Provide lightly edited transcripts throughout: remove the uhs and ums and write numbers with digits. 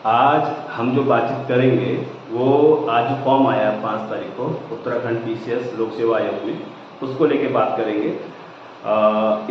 आज हम जो बातचीत करेंगे वो आज फॉर्म आया 5 तारीख को उत्तराखंड पीसीएस लोक सेवा आयोग में, उसको लेके बात करेंगे।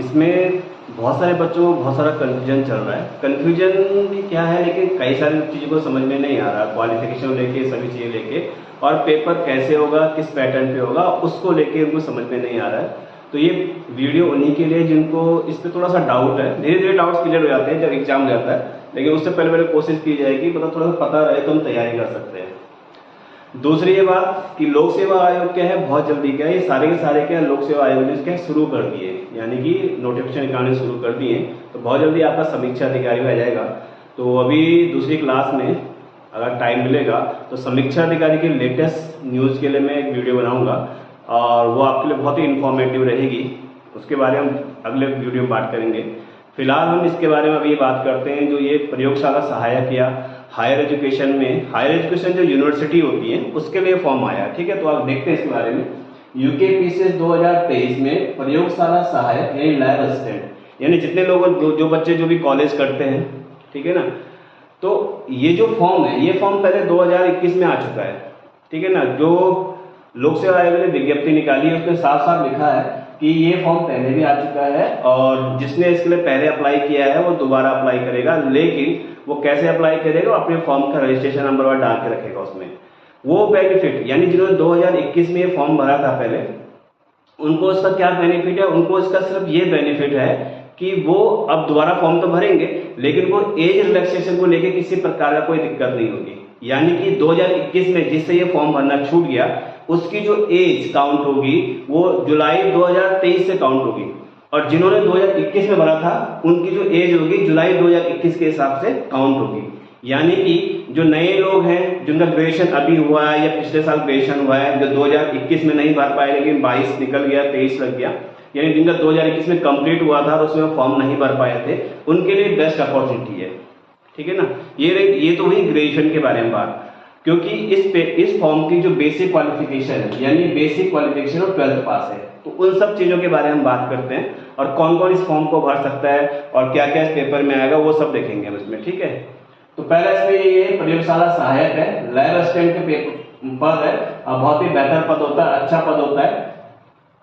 इसमें बहुत सारे बच्चों को बहुत सारा कन्फ्यूजन चल रहा है। कन्फ्यूजन भी क्या है, लेकिन कई सारी चीज़ों को समझ में नहीं आ रहा। क्वालिफिकेशन लेके सभी चीज़ें लेके और पेपर कैसे होगा, किस पैटर्न पे होगा, उसको लेके उनको समझ में नहीं आ रहा है। तो ये वीडियो उन्हीं के लिए जिनको इस पर थोड़ा सा डाउट है। धीरे धीरे डाउट्स क्लियर हो जाते हैं जब एग्जाम हो जाता है, लेकिन उससे पहले कोशिश की जाएगी मतलब थोड़ा सा पता रहे तो हम तैयारी कर सकते हैं। दूसरी ये बात कि लोक सेवा आयोग क्या है, बहुत जल्दी क्या है, ये सारे के सारे क्या लोक सेवा आयोग ने क्या शुरू कर दिए, यानी कि नोटिफिकेशन निकालने शुरू कर दिए। तो बहुत जल्दी आपका समीक्षा अधिकारी भी आ जाएगा। तो अभी दूसरी क्लास में अगर टाइम मिलेगा तो समीक्षा अधिकारी के लेटेस्ट न्यूज़ के लिए मैं एक वीडियो बनाऊंगा और वो आपके लिए बहुत ही इंफॉर्मेटिव रहेगी। उसके बारे में हम अगले वीडियो में बात करेंगे। फिलहाल हम इसके बारे में अभी बात करते हैं जो ये प्रयोगशाला सहायक या हायर एजुकेशन में, हायर एजुकेशन जो यूनिवर्सिटी होती है उसके लिए फॉर्म आया। ठीक है, तो आप देखते हैं इसके बारे में। यूके पीसीएस 2023 में प्रयोगशाला सहायक यानी लैब असिस्टेंट, यानी जितने लोग जो बच्चे जो भी कॉलेज करते हैं, ठीक है ना, तो ये जो फॉर्म है ये फॉर्म पहले 2021 में आ चुका है। ठीक है ना, जो लोक सेवा आयोग ने विज्ञप्ति निकाली है उसमें साफ साफ लिखा है कि ये फॉर्म पहले भी आ चुका है और जिसने इसके लिए पहले अप्लाई किया है वो दोबारा अप्लाई करेगा। लेकिन वो कैसे अप्लाई करेगा, वो अपने फॉर्म का रजिस्ट्रेशन नंबर और डाल के रखेगा उसमें। वो बेनिफिट यानी जिन्होंने 2021 में ये फॉर्म भरा था पहले, उनको इसका क्या बेनिफिट है, उनको इसका सिर्फ ये बेनिफिट है कि वो अब दोबारा फॉर्म तो भरेंगे लेकिन वो एज रिलैक्सेशन को लेकर किसी प्रकार का कोई दिक्कत नहीं होगी। यानी कि 2021 में जिससे ये फॉर्म भरना छूट गया उसकी जो एज काउंट होगी वो जुलाई 2023 से काउंट होगी, और जिन्होंने 2021 में भरा था उनकी जो एज होगी जुलाई 2021 के हिसाब से काउंट होगी। यानी कि जो नए लोग हैं जिनका ग्रेजुएशन अभी हुआ है या पिछले साल ग्रेजुएशन हुआ है, जो 2021 में नहीं भर पाए लेकिन 22 निकल गया, 23 लग गया, यानी जिनका 2021 में कंप्लीट हुआ था और उसमें फॉर्म नहीं भर पाए थे, उनके लिए बेस्ट अपॉर्चुनिटी है। ठीक है ना, ये तो हुई ग्रेजुएशन के बारे में बात। क्योंकि इस फॉर्म की जो बेसिक क्वालिफिकेशन है यानी बेसिक क्वालिफिकेशन और 12th पास है, तो उन सब चीजों के बारे में हम बात करते हैं और कौन कौन इस फॉर्म को भर सकता है और क्या क्या इस पेपर में आएगा वो सब देखेंगे हम इसमें। ठीक है, तो पहला इसमें ये प्रयोगशाला सहायक है, लैब असिस्टेंट के पद है और बहुत ही बेहतर पद होता है, अच्छा पद होता है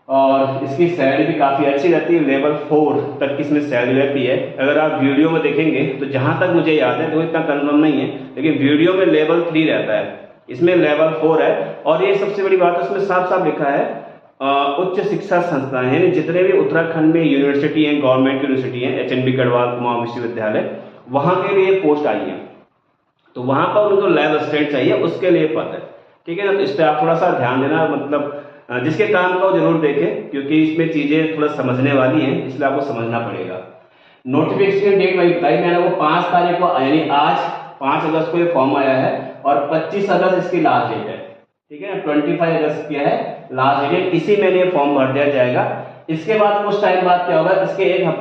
और इसकी सैलरी भी काफी अच्छी रहती है। लेवल 4 तक की इसमें सैलरी रहती है। अगर आप वीडियो में देखेंगे तो जहां तक मुझे याद है, तो इतना कंफर्म नहीं है, लेकिन वीडियो में लेवल 3 रहता है, इसमें लेवल 4 है। और ये सबसे बड़ी बात है, उसमें साफ साफ लिखा है उच्च शिक्षा संस्थान, यानी जितने भी उत्तराखंड में यूनिवर्सिटी है, गवर्नमेंट यूनिवर्सिटी है, HNB गढ़वाल कुमाऊं विश्वविद्यालय, वहां के लिए पोस्ट आई है, तो वहां पर उनको लैब असिस्टेंट चाहिए, उसके लिए पद है। ठीक है ना, तो इस पर आप थोड़ा सा ध्यान देना, मतलब जिसके काम का वो जरूर देखें क्योंकि इसमें चीजें थोड़ा समझने वाली हैं, इसलिए आपको समझना पड़ेगा। नोटिफिकेशन डेट वही बताई मैंने, वो 5 तारीख को यानी आज 5 अगस्त को ये फॉर्म आया है और 25 अगस्त इसकी लास्ट डेट है। ठीक है ना, 25 अगस्त क्या है लास्ट डेट, इसी महीने ये फॉर्म भर दिया जाएगा। इसके बाद कुछ टाइम बाद क्या होगा,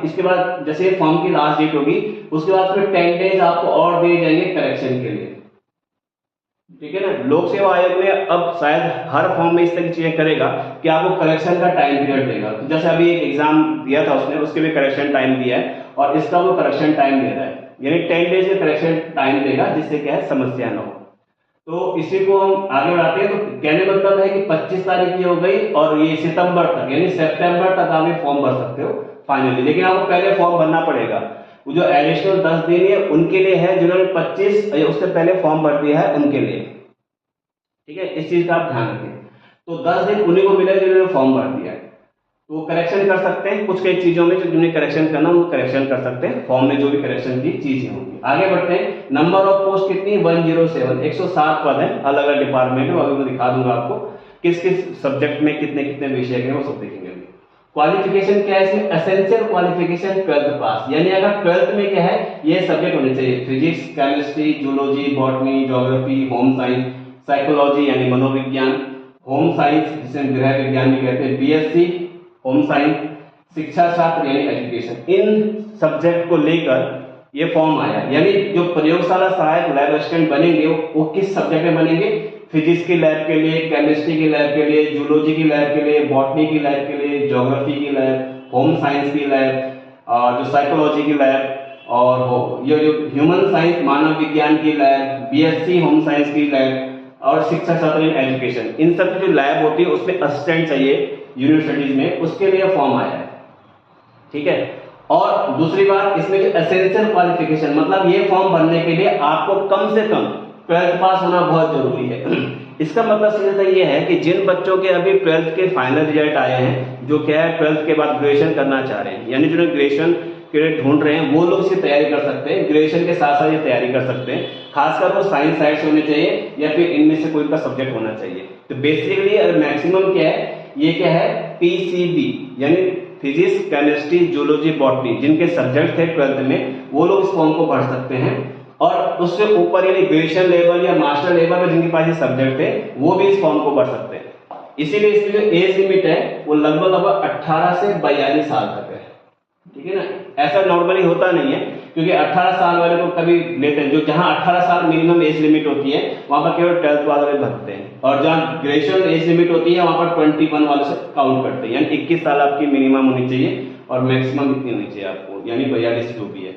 इसके बाद जैसे फॉर्म की लास्ट डेट होगी उसके बाद फिर 10 डेज आपको और दिए जाएंगे करेक्शन के लिए। ठीक है ना, लोक सेवा आयोग ने अब शायद हर फॉर्म में इस तरह की चीजें करेगा कि आपको करेक्शन का टाइम पीरियड देगा। तो जैसे अभी एक एग्जाम दिया था उसने, उसके भी करेक्शन टाइम दिया है और इसका वो करेक्शन टाइम दे रहा है, यानी 10 डेज का करेक्शन टाइम देगा जिससे क्या है समस्या ना हो। तो इसी को हम आगे बढ़ाते हैं। तो कहने मतलब है कि 25 तारीख की हो गई और ये सितंबर तक यानी सितंबर तक आप ये फॉर्म भर सकते हो फाइनली, लेकिन आपको पहले फॉर्म भरना पड़ेगा। वो जो एडिशनल 10 दिन है उनके लिए है जिन्होंने 25 या उससे पहले फॉर्म भर दिया है उनके लिए। ठीक है, इस चीज का आप ध्यान रखें। तो 10 दिन उन्हीं को मिले जिन्होंने फॉर्म भर दिया है, तो वो करेक्शन कर सकते हैं कुछ कई चीजों में, जो जिन्हें करेक्शन करना वो करेक्शन कर सकते हैं फॉर्म में जो भी करेक्शन की चीजें होंगी। आगे बढ़ते हैं। नंबर ऑफ पोस्ट कितनी, 107, 107 पद है, अलग अलग डिपार्टमेंट में, अभी मैं दिखा दूंगा आपको किस किस सब्जेक्ट में कितने कितने विषय के वो सब देखेंगे। क्वालिफिकेशन क्या है इसमें, एसेंशियल क्वालिफिकेशन 12th पास, यानी अगर 12th में क्या है ये सब्जेक्ट होने चाहिए, physics, chemistry, zoology, botany, geography, home science, psychology यानी मनोविज्ञान, होम साइंस जिसे गृह विज्ञान भी कहते हैं, BSc होम साइंस, शिक्षा शास्त्र यानी एजुकेशन, इन सब्जेक्ट को लेकर ये फॉर्म आया। यानी जो प्रयोगशाला सहायक लैब असिस्टेंट बनेंगे वो किस सब्जेक्ट में बनेंगे, फिजिक्स की लैब के लिए, केमिस्ट्री की लैब के लिए, जूलॉजी की लैब के लिए, बॉटनी की लैब के लिए, ज्योग्राफी की लैब, होम साइंस की लैब और जो साइकोलॉजी की लैब, और ये जो ह्यूमन साइंस मानव विज्ञान की लैब, बीएससी होम साइंस की लैब और शिक्षा शास्त्र इन एजुकेशन, इन सब की जो लैब होती है उसमें असिस्टेंट चाहिए यूनिवर्सिटीज में, उसके लिए फॉर्म आया है। ठीक है। और दूसरी बात, इसमें जो एसेंशियल क्वालिफिकेशन, मतलब ये फॉर्म भरने के लिए आपको कम से कम 12th पास होना बहुत जरूरी है। इसका मतलब सीधा ये है कि जिन बच्चों के अभी 12th के फाइनल रिजल्ट आए हैं, जो क्या है 12th के बाद ग्रेजुएशन करना चाह रहे हैं, यानी जो ग्रेजुएशन के लिए ढूंढ रहे हैं, वो लोग इसकी तैयारी कर सकते हैं। ग्रेजुएशन के साथ साथ ये तैयारी कर सकते हैं। खासकर वो साइंस साइड से होने चाहिए या फिर इनमें से कोई का सब्जेक्ट होना चाहिए। तो बेसिकली मैक्सिमम क्या है, ये क्या है, पीसीबी यानी फिजिक्स, केमिस्ट्री, जूलॉजी, बॉटनी, जिनके सब्जेक्ट थे 12th में, वो लोग इस फॉर्म को भर सकते हैं। और उससे ऊपर यानी ग्रेजुएशन लेवल या मास्टर लेवल में जिनके पास ये सब्जेक्ट है, वो भी इस फॉर्म को भर सकते हैं। इसीलिए इसकी जो एज लिमिट है वो लगभग 18 से 42 साल तक है। ठीक है ना। ऐसा नॉर्मली होता नहीं है, क्योंकि 18 साल वाले को कभी लेते हैं, जो जहां 18 साल मिनिमम एज लिमिट होती है वहां पर केवल 12th वाले भरते हैं, और जहां ग्रेजुएशन एज लिमिट होती है वहां पर 21 वाले से काउंट करते हैं। यानी 21 साल आपकी मिनिमम होनी चाहिए और मैक्सिमम इतनी होनी चाहिए आपको, यानी 42 जो भी है।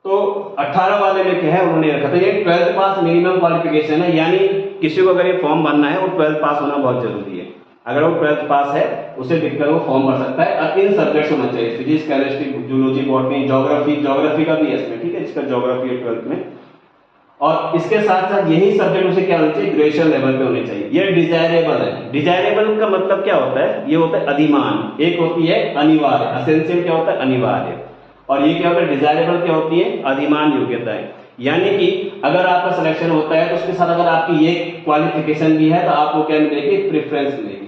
तो 18 वाले में क्या है उन्होंने रखा था, ये 12th पास मिनिमम क्वालिफिकेशन है। यानी किसी को अगर ये फॉर्म भरना है वो 12th पास होना बहुत जरूरी है। अगर वो 12th पास है उसे लिखकर वो फॉर्म भर सकता है। और इन सब्जेक्ट्स होना चाहिए, physics, chemistry, zoology, botany, geography का भी है इसमें। ठीक है, जिसका ज्योग्राफी है 12th में। और इसके साथ साथ यही सब्जेक्ट उसे क्या होना चाहिए, ग्रेजुएशन लेवल पे होने चाहिए। ये डिजायरेबल है। डिजायरेबल का मतलब क्या होता है, ये होता है अधिमान। एक होती है अनिवार्य, एसेंशियल क्या होता है, अनिवार्य, और ये क्या होता है, डिजायरेबल क्या होती है, अधिमान योग्यता है। यानी कि अगर आपका सिलेक्शन होता है तो उसके साथ अगर आपकी ये क्वालिफिकेशन भी है तो आपको क्या मिलेगी, प्रेफरेंस मिलेगी।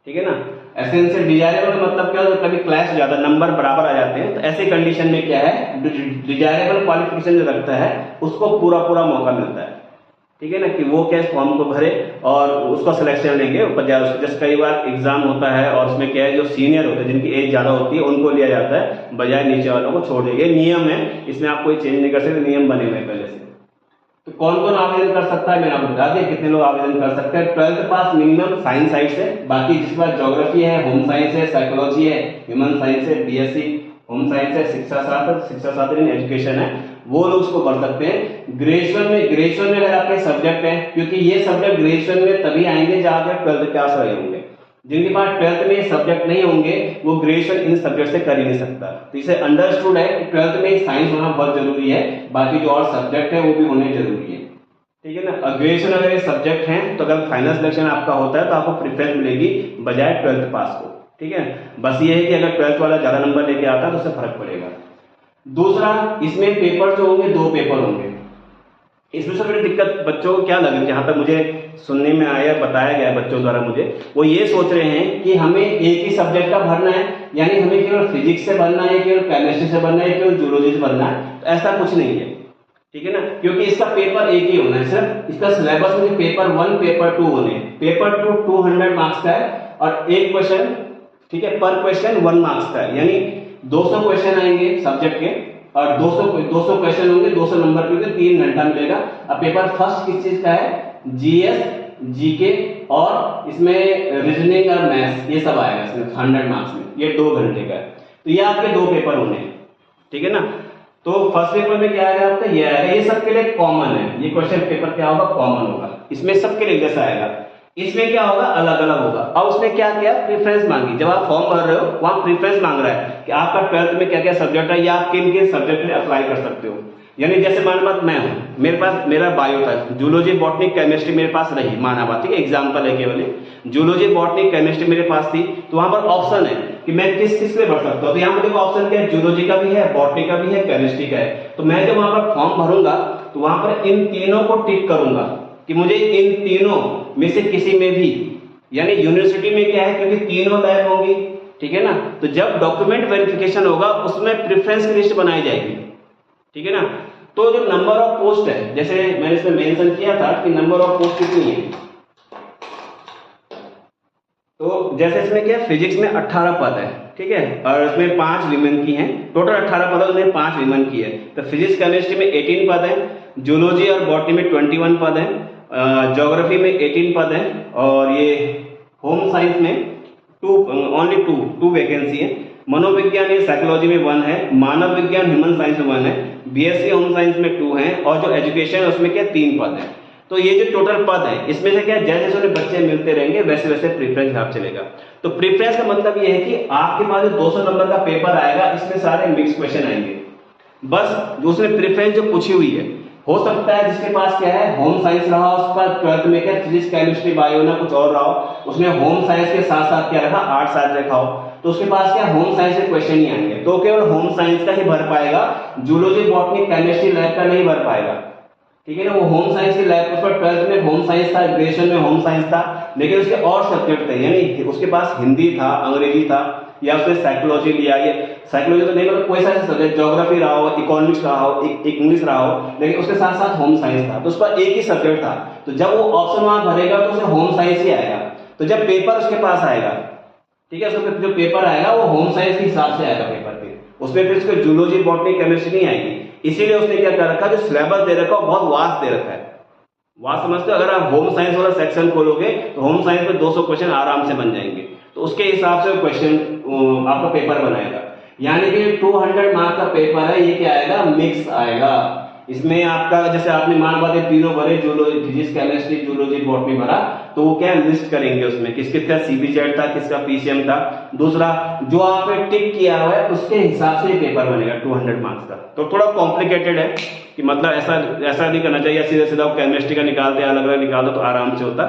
ठीक है ना। एसेंशियल, डिजायरेबल का मतलब क्या होता है, कभी क्लास ज्यादा नंबर बराबर आ जाते हैं, तो ऐसे कंडीशन में क्या है, डिजायरेबल क्वालिफिकेशन जो रखता है उसको पूरा पूरा मौका मिलता है। ठीक है ना, कि वो क्या फॉर्म को भरे और उसका सिलेक्शन लेंगे। जैसे कई बार एग्जाम होता है और उसमें क्या है, जो सीनियर होते हैं जिनकी एज ज्यादा होती है उनको लिया जाता है, बजाय नीचे वालों को छोड़ देंगे। नियम है, इसमें आप कोई चेंज नहीं कर सकते, नियम बने हुए पहले से। तो कौन कौन आवेदन कर सकता है, मैंने आपको बता दिया कितने लोग आवेदन कर सकते हैं। 12th पास मिनिमम साइंस साइड से, बाकी जिसके पास ज्योग्राफी है, होम साइंस है, साइकोलॉजी है, ह्यूमन साइंस है, बीएससी होम साइंस है, शिक्षा शास्त्र इन एजुकेशन है, वो लोग उसको पढ़ सकते हैं। ग्रेजुएशन में अगर आपके सब्जेक्ट है, क्योंकि ये सब्जेक्ट ग्रेजुएशन में तभी आएंगे जहां आप 12th क्लास रहे होंगे। जिनके पास 12th में सब्जेक्ट नहीं होंगे वो ग्रेजुएशन इन सब्जेक्ट से कर ही नहीं सकता। तो इसे अंडरस्टूड है कि 12th में साइंस होना बहुत जरूरी है, बाकी जो और सब्जेक्ट है वो भी होने जरूरी है। ठीक है ना। ग्रेजुएशन अगर ये सब्जेक्ट हैं तो अगर फाइनल सिलेक्शन आपका होता है तो आपको प्रेफरेंस मिलेगी बजाय 12th पास को। ठीक है, बस ये है कि अगर 12th वाला ज्यादा नंबर लेके आता है तो उससे फर्क पड़ेगा। दूसरा, इसमें पेपर जो होंगे 2 पेपर होंगे। इसमें सबसे बड़ी दिक्कत बच्चों को क्या लग रही है, जहां तक मुझे सुनने में आया, बताया गया बच्चों द्वारा मुझे, वो ये सोच रहे हैं कि हमें एक ही सब्जेक्ट का भरना है, यानी हमें केवल फिजिक्स से भरना है, केवल केमिस्ट्री से भरना है, केवल जूलॉजी से भरना है। तो ऐसा कुछ नहीं है। ठीक है ना, क्योंकि इसका पेपर एक ही होना है। सिर्फ इसका सिलेबस में पेपर 1 पेपर 2 होने। पेपर 2 200 मार्क्स का है और एक क्वेश्चन, ठीक है, पर क्वेश्चन 1 मार्क्स का है, यानी 200 क्वेश्चन आएंगे सब्जेक्ट के और 200 क्वेश्चन होंगे, 200 नंबर के होंगे, 3 घंटा मिलेगा। अब पेपर फर्स्ट किस चीज का है, जीएस, जीके और इसमें रीजनिंग और मैथ्स, ये सब आएगा इसमें 100 मार्क्स में। ये 2 घंटे का है। तो ये आपके 2 पेपर होने हैं। ठीक है ना। तो फर्स्ट पेपर में क्या आएगा आपका, ये आएगा, ये सबके लिए कॉमन है। ये क्वेश्चन पेपर क्या होगा, कॉमन होगा, इसमें सबके लिए जैसा आएगा। इसमें क्या होगा, अलग अलग होगा। अब उसने क्या किया, प्रेफरेंस मांगी। जब आप फॉर्म भर रहे हो वहां प्रेफरेंस मांग रहा है कि आपका 12th में क्या क्या सब्जेक्ट है या आप किन किन सब्जेक्ट में अप्लाई कर सकते हो। यानी जैसे मान बात मैं हूं, मेरे पास मेरा बायो था, जूलॉजी, बॉटनी, केमिस्ट्री मेरे पास रही, माना बात, ठीक है, एग्जाम्पल है केवल। जूलॉजी, बॉटनी, केमिस्ट्री मेरे पास थी, तो वहां पर ऑप्शन है कि मैं किस किस पे भर सकता हूँ। तो यहाँ पर देखो ऑप्शन क्या है, जूलॉजी का भी है, बॉटनी का भी है, केमिस्ट्री का है। तो मैं जब वहां पर फॉर्म भरूंगा तो वहां पर इन तीनों को टिक करूंगा कि मुझे इन तीनों में से किसी में भी, यानी यूनिवर्सिटी में क्या है, क्योंकि तीनों लैब होंगी, ठीक है ना। तो जब डॉक्यूमेंट वेरिफिकेशन होगा उसमें प्रेफरेंस की लिस्ट बनाई जाएगी। ठीक है ना। तो जो नंबर ऑफ पोस्ट है, जैसे मैंने इसमें मेंशन किया था कि नंबर ऑफ पोस्ट कितनी है, तो जैसे इसमें क्या है, फिजिक्स में 18 पद है, ठीक है, और इसमें 5 विमेन की हैं। टोटल 18 पद है, उसमें 5 विमेन की है। तो फिजिक्स केमिस्ट्री में 18 पद है, जूलॉजी और बॉटनी में 21 पद है, ज्योग्राफी में 18 पद है, और ये होम साइंस में ओनली 2 वैकेंसी है। मनोविज्ञान ये साइकोलॉजी में 1 है, मानव विज्ञान ह्यूमन साइंस में 1 है, बीएससी होम साइंस में 2 है, और जो एजुकेशन है उसमें क्या 3 पद है। तो ये जो टोटल पद है इसमें से क्या जैसे जैसे उन्हें बच्चे मिलते रहेंगे वैसे वैसे प्रेफरेंस हिसाब चलेगा। तो प्रेफरेंस का मतलब ये है कि आपके पास जो 200 नंबर का पेपर आएगा इसमें सारे मिक्स क्वेश्चन आएंगे, बस जो उसने प्रेफरेंस जो पूछी हुई है। हो सकता है जिसके पास क्या है होम साइंस रहा हो, उसका 12th में क्या फिजिक्स केमिस्ट्री बायो ना कुछ और रहा हो, उसने होम साइंस के साथ साथ क्या रखा आर्ट्स साथ रखा हो, तो उसके पास क्या होम साइंस के क्वेश्चन ही आएंगे, तो केवल होम साइंस का ही भर पाएगा, जूलॉजी बॉटनी केमिस्ट्री लैब का नहीं भर पाएगा। ठीक है ना, वो होम साइंस की लैब, उस पर 12th में होम साइंस था, ग्रेजुएशन में होम साइंस था, लेकिन उसके और सब्जेक्ट थे, यानी उसके पास हिंदी था, अंग्रेजी था, या उसने साइकोलॉजी लिया, ये साइकोलॉजी तो नहीं मतलब कोई सा सब्जेक्ट, ज्योग्राफी रहा हो, इकोनॉमिक्स रहा हो, इंग्लिश रहा हो, लेकिन उसके साथ साथ होम साइंस था, तो उसका एक ही सब्जेक्ट था, तो जब वो ऑप्शन वहां भरेगा तो उसे होम साइंस ही आएगा। तो जब पेपर उसके पास आएगा, ठीक है, उसका जो पेपर आएगा वो होम साइंस के हिसाब से आएगा पेपर पे, उसमें फिर उसको जूलॉजी बॉटनी केमिस्ट्री नहीं आएगी। इसीलिए उसने क्या कर रखा, जो सिलेबस दे रखा है बहुत वास्ट दे रखा है। वास्ट समझते हो, अगर आप होम साइंस वाला सेक्शन खोलोगे तो होम साइंस में 200 क्वेश्चन आराम से बन जाएंगे, तो उसके हिसाब से क्वेश्चन आपका पेपर बनाएगा। यानी कि 200 मार्क का पेपर है, ये क्या आएगा मिक्स आएगा। इसमें आपका जैसे आपने मान बातें तीनों भरे, zoology physics chemistry zoology botany भरा, तो वो क्या लिस्ट करेंगे उसमें किसका सीबीजेड था, किसका पीसीएम था। दूसरा जो आपने टिक किया हुआ है उसके हिसाब से पेपर बनेगा 200 मार्क्स का। तो थोड़ा कॉम्प्लिकेटेड है कि मतलब ऐसा नहीं करना चाहिए सीधा सीधा केमिस्ट्री का निकालते अलग अलग निकाल दो तो आराम से होता।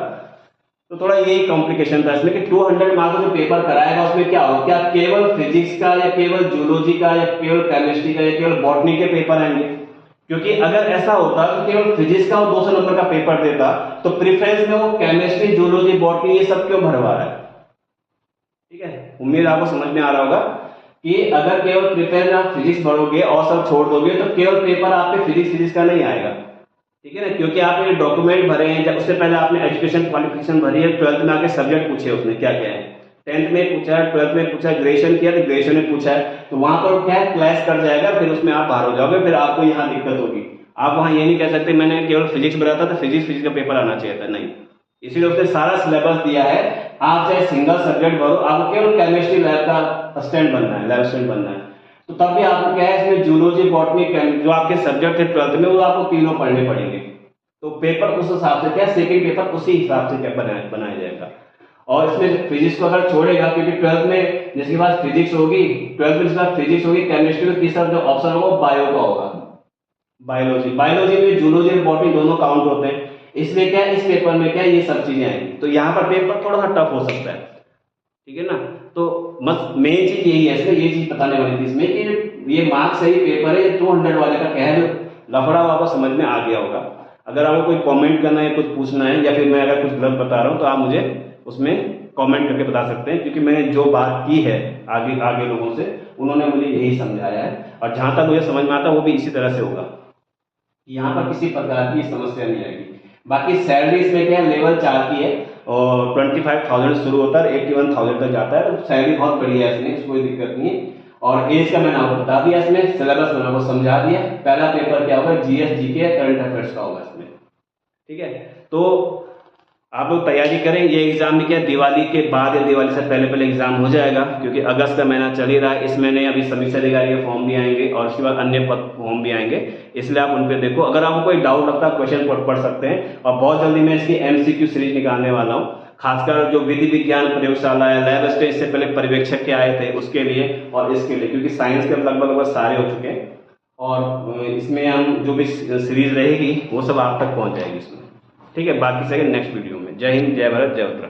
तो थोड़ा यही कॉम्प्लिकेशन था इसमें कि 200 मार्क्स जो पेपर कराएगा उसमें क्या हो, क्या केवल फिजिक्स का या केवल जूलॉजी का या केवल केमिस्ट्री का या केवल बॉटनी के पेपर आएंगे। क्योंकि अगर ऐसा होता तो केवल फिजिक्स का वो 200 नंबर का पेपर देता, तो प्रेफरेंस में वो केमिस्ट्री जूलॉजी बॉटनी ये सब क्यों भरवा रहा है। ठीक है, उम्मीद आपको समझ में आ रहा होगा कि अगर केवल प्रेफरेंस आप फिजिक्स भरोगे और सब छोड़ दोगे तो केवल पेपर आपके फिजिक्स का नहीं आएगा। ठीक है ना, क्योंकि आपने डॉक्यूमेंट भरे हैं, जब उससे पहले आपने एजुकेशन क्वालिफिकेशन भरी है, 12th में आके सब्जेक्ट पूछे उसने क्या क्या है, 10th में पूछा है, 12th में पूछा है, ग्रेजुएशन किया तो ग्रेजुएशन में पूछा है, तो वहां पर क्या है क्लैश कर जाएगा, फिर उसमें आप बाहर हो जाओगे, फिर आपको यहाँ दिक्कत होगी। आप वहां ये नहीं कह सकते मैंने केवल फिजिक्स भरा था तो फिजिक्स का पेपर आना चाहिए था, नहीं। इसीलिए उसने सारा सिलेबस दिया है, आप चाहे सिंगल सब्जेक्ट भरो, आपको केवल केमिस्ट्री लैब का असिस्टेंट बनना है, लैब असिस्टेंट बनना है, तो तब भी आपको क्या है इसमें जूलॉजी बॉटनी जो आपके सब्जेक्ट थे 12th में वो आपको तीनों पढ़ने पड़ेंगे। तो पेपर उस हिसाब से क्या सेकंड पेपर उसी हिसाब से क्या बनाया जाएगा। और इसमें फिजिक्स को अगर छोड़ेगा, क्योंकि 12th में जिसके पास फिजिक्स होगी, 12th में जिसके पास फिजिक्स होगी, केमिस्ट्री में तीसरा जो ऑप्शन होगा बायो का होगा, बायोलॉजी में जूलॉजी और बॉटनी दोनों काउंट होते हैं, इसलिए क्या इस पेपर में क्या ये सब चीजें आएंगी, तो यहाँ पर पेपर थोड़ा सा टफ हो सकता है। ठीक है ना, तो मेन चीज यही है, इसमें ये चीज बताने वाली थी इसमें कि ये मार्क्स सही पेपर है, 200 वाले का क्या है जो लफड़ा आपको समझ में आ गया होगा। अगर आपको कोई कमेंट करना है, कुछ पूछना है, या फिर मैं अगर कुछ गलत बता रहा हूँ तो आप मुझे उसमें कमेंट करके बता सकते हैं, क्योंकि मैंने जो बात की है आगे लोगों से उन्होंने मुझे यही समझाया है, और जहां तक मुझे समझ में आता वो भी इसी तरह से होगा, यहाँ पर किसी प्रकार की समस्या नहीं आएगी। बाकी सैलरी इसमें क्या है लेवल 4 की है, और 25,000 शुरू होता है 81,000 तक जाता है, तो सैलरी बहुत बढ़िया है इसमें, कोई दिक्कत नहीं है। और एज का मैंने आपको बता दिया, इसमें सिलेबस मैंने आपको समझा दिया। पहला पेपर क्या होगा, जीएस जीके करंट अफेयर्स का होगा इसमें। ठीक है, तो आप लोग तैयारी करें। ये एग्जाम भी क्या दिवाली के बाद या दिवाली से पहले एग्जाम हो जाएगा, क्योंकि अगस्त का महीना चल ही रहा है। इस महीने अभी समीक्षा अधिकारी के फॉर्म भी आएंगे और उसके बाद अन्य पद फॉर्म भी आएंगे, इसलिए आप उन पर देखो। अगर आपको कोई डाउट लगता है क्वेश्चन पढ़ सकते हैं, और बहुत जल्दी मैं इसकी एमसीक्यू सीरीज निकालने वाला हूँ, खासकर जो विधि विज्ञान प्रयोगशाला है, लैब स्टेज से पहले पर्यवेक्षक के आए थे उसके लिए और इसके लिए, क्योंकि साइंस के लगभग सारे हो चुके हैं, और इसमें हम जो भी सीरीज रहेगी वो सब आप तक पहुंच जाएगी इसमें। ठीक है, बाकी से नेक्स्ट वीडियो में। जय हिंद, जय भारत, जय उत्तराखंड।